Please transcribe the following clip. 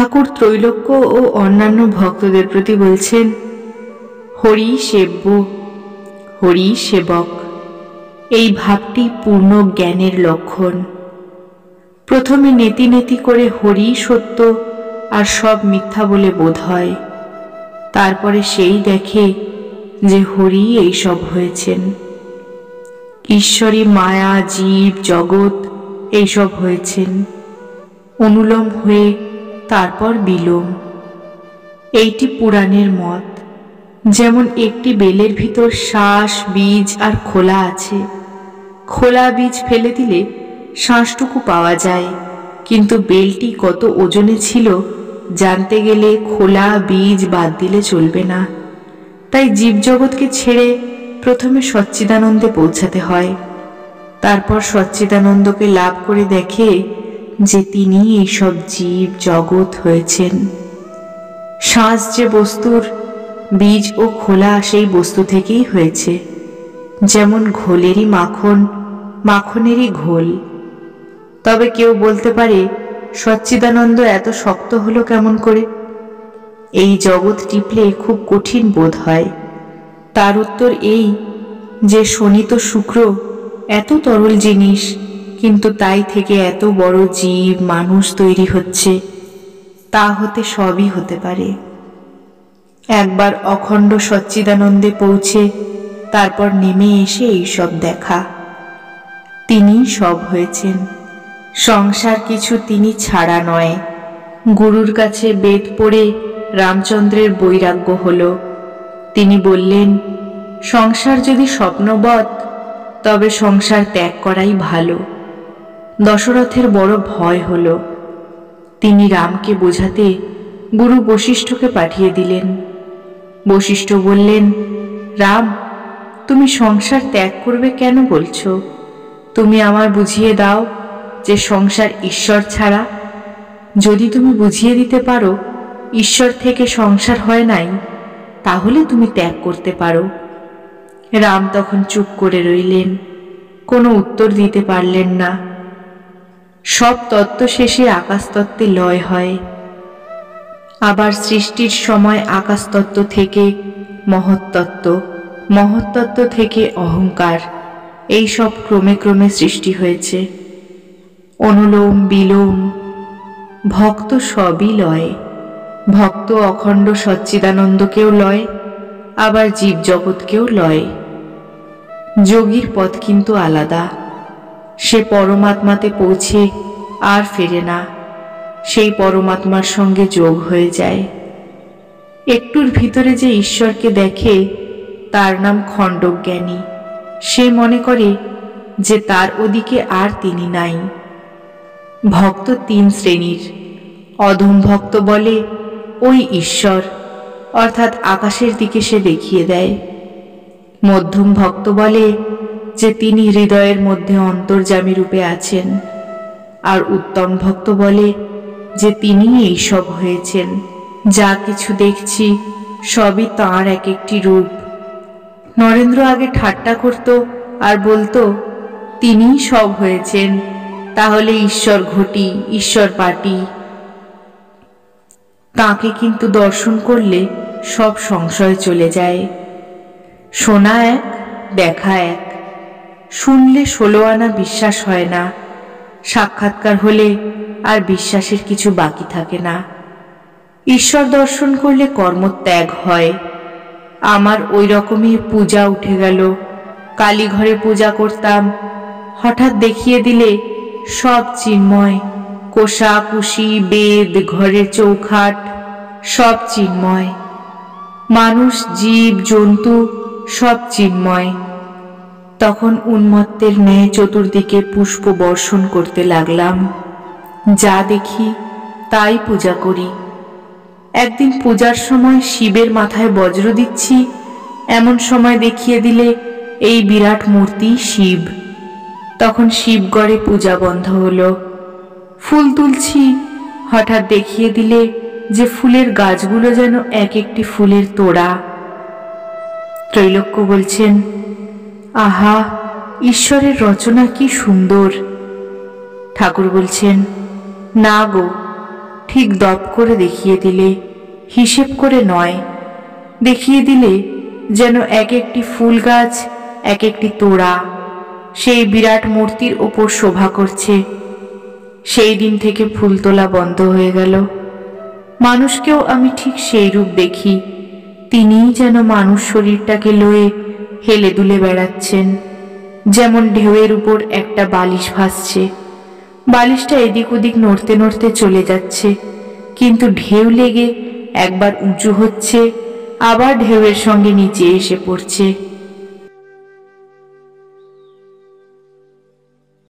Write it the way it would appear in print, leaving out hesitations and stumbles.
ঠাকুর ত্রৈলোক্য ও অন্যান্য ভক্তদের প্রতি বলছেন, হরি সেব্য, হরি সেবক। এই ভাবটি পূর্ণ জ্ঞানের লক্ষণ। প্রথমে নেতি নেতি করে হরি সত্য আর সব মিথ্যা বলে বোধ হয়, তারপরে সেই দেখে যে হরি এইসব হয়েছেন। ঈশ্বরী মায়া, জীব, জগৎ এইসব হয়েছেন। অনুলোম হয়ে তারপর বিলোম। এইটি পুরাণের মত। যেমন একটি বেলের ভিতর শ্বাস, বীজ আর খোলা আছে। খোলা বীজ ফেলে দিলে শ্বাসটুকু পাওয়া যায়, কিন্তু বেলটি কত ওজনে ছিল জানতে গেলে খোলা বীজ বাদ দিলে চলবে না। তাই জীবজগৎকে ছেড়ে প্রথমে সচ্চিদানন্দে পৌঁছাতে হয়। তারপর সচ্চিদানন্দকে লাভ করে দেখে যে তিনি এইসব জীব জগৎ হয়েছেন। শ্বাস যে বস্তুর, বীজ ও খোলা সেই বস্তু থেকেই হয়েছে। যেমন ঘোলেরই মাখন, মাখনেরই ঘোল। তবে কেউ বলতে পারে, সচ্চিদানন্দ এত শক্ত হলো কেমন করে? এই জগৎ টিপলে খুব কঠিন বোধ হয়। তার উত্তর এই যে শনি তো শুক্র এত তরল জিনিস, কিন্তু তাই থেকে এত বড় জীব মানুষ তৈরি হচ্ছে। তা হতে সবই হতে পারে। একবার অখণ্ড সচ্চিদানন্দে পৌঁছে তারপর নেমে এসে এইসব দেখা। তিনি সব হয়েছেন। সংসার কিছু তিনি ছাড়া নয়। গুরুর কাছে বেদ পড়ে রামচন্দ্রের বৈরাগ্য হল। তিনি বললেন, সংসার যদি স্বপ্নবৎ, তবে সংসার ত্যাগ করাই ভালো। দশরথের বড় ভয় হল। তিনি রামকে বোঝাতে গুরু বশিষ্ঠকে পাঠিয়ে দিলেন। বশিষ্ঠ বললেন, রাম, তুমি সংসার ত্যাগ করবে কেন বলছো? তুমি আমার বুঝিয়ে দাও যে সংসার ঈশ্বর ছাড়া। যদি তুমি বুঝিয়ে দিতে পারো ঈশ্বর থেকে সংসার হয় নাই, তাহলে তুমি ত্যাগ করতে পারো। রাম তখন চুপ করে রইলেন, কোনো উত্তর দিতে পারলেন না। সব তত্ত্ব শেষে আকাশতত্ত্বে লয় হয়। আবার সৃষ্টির সময় আকাশতত্ত্ব থেকে মহত্তত্ত্ব, মহত্তত্ত্ব থেকে অহংকার, এই সব ক্রমে ক্রমে সৃষ্টি হয়েছে। অনুলোম বিলোম, ভক্ত সবই লয়। ভক্ত অখণ্ড সচ্চিদানন্দকেও লয়, আবার জীব জগৎকেও লয়। যোগীর পথ কিন্তু আলাদা। সে পরমাত্মাতে পৌঁছে আর ফেরে না, সেই পরমাত্মার সঙ্গে যোগ হয়ে যায়। একটুর ভিতরে যে ঈশ্বরকে দেখে তার নাম খণ্ডজ্ঞানী। সে মনে করে যে তার ওদিকে আর তিনি নাই। ভক্ত তিন শ্রেণীর। অধম ভক্ত বলে ওই ঈশ্বর, অর্থাৎ আকাশের দিকে সে দেখিয়ে দেয়। মধ্যম ভক্ত বলে যে তিনি হৃদয়ের মধ্যে অন্তর্যামী রূপে আছেন। আর উত্তম ভক্ত বলে যে তিনি এইসব হয়েছেন। যা কিছু দেখছি সবই তাঁর এক একটি রূপ। নরেন্দ্র আগে ঠাট্টা করত আর বলতো, তিনিই সব হয়েছেন, তাহলে ঈশ্বর ঘটি, ঈশ্বর পাটি। তাঁকে কিন্তু দর্শন করলে সব সংশয় চলে যায়। শোনা এক, দেখা এক। শুনলে 16 আনা বিশ্বাস হয় না। সাক্ষাৎকার হলে আর বিশ্বাসের কিছু বাকি থাকে না। ঈশ্বর দর্শন করলে কর্মত্যাগ হয়। আমার ওই রকমই পূজা উঠে গেল। কালীঘরে পূজা করতাম, হঠাৎ দেখিয়ে দিলে সব চিন্ময়। কোষাকুষি, বেদ, ঘরের চৌখাট সব চিন্ময়। মানুষ, জীব, জন্তু সব চিন্ময়। তখন উন্মত্তের ন্যায় চতুর্দিকে পুষ্প বর্ষণ করতে লাগলাম। যা দেখি তাই পূজা করি। একদিন পূজার সময় শিবের মাথায় বজ্র দিচ্ছি, এমন সময় দেখিয়ে দিলে এই বিরাট মূর্তি শিব। তখন শিবগড়ে পূজা বন্ধ হলো। ফুল তুলছি, হঠাৎ দেখিয়ে দিলে যে ফুলের গাছগুলো যেন এক একটি ফুলের তোড়া। ত্রৈলোক্য বলছেন, আহা, ঈশ্বরের রচনা কি সুন্দর। ঠাকুর বলছেন, না গো, ঠিক দপ করে দেখিয়ে দিলে, হিসেব করে নয়, দেখিয়ে দিলে যেন এক একটি ফুল গাছ এক একটি তোড়া সেই বিরাট মূর্তির ওপর শোভা করছে। সেই দিন থেকে ফুল তোলা বন্ধ হয়ে গেল। মানুষকেও আমি ঠিক সেই রূপ দেখি, তিনিই যেন মানুষ শরীরটাকে লয়ে হেলে দুলে বেড়াচ্ছেন, যেমন ঢেউয়ের উপর একটা বালিশ ভাসছে। বালিশটা এদিক ওদিক নড়তে নড়তে চলে যাচ্ছে, কিন্তু ঢেউ লেগে একবার উঁচু হচ্ছে, আবার ঢেউয়ের সঙ্গে নিচে এসে পড়ছে।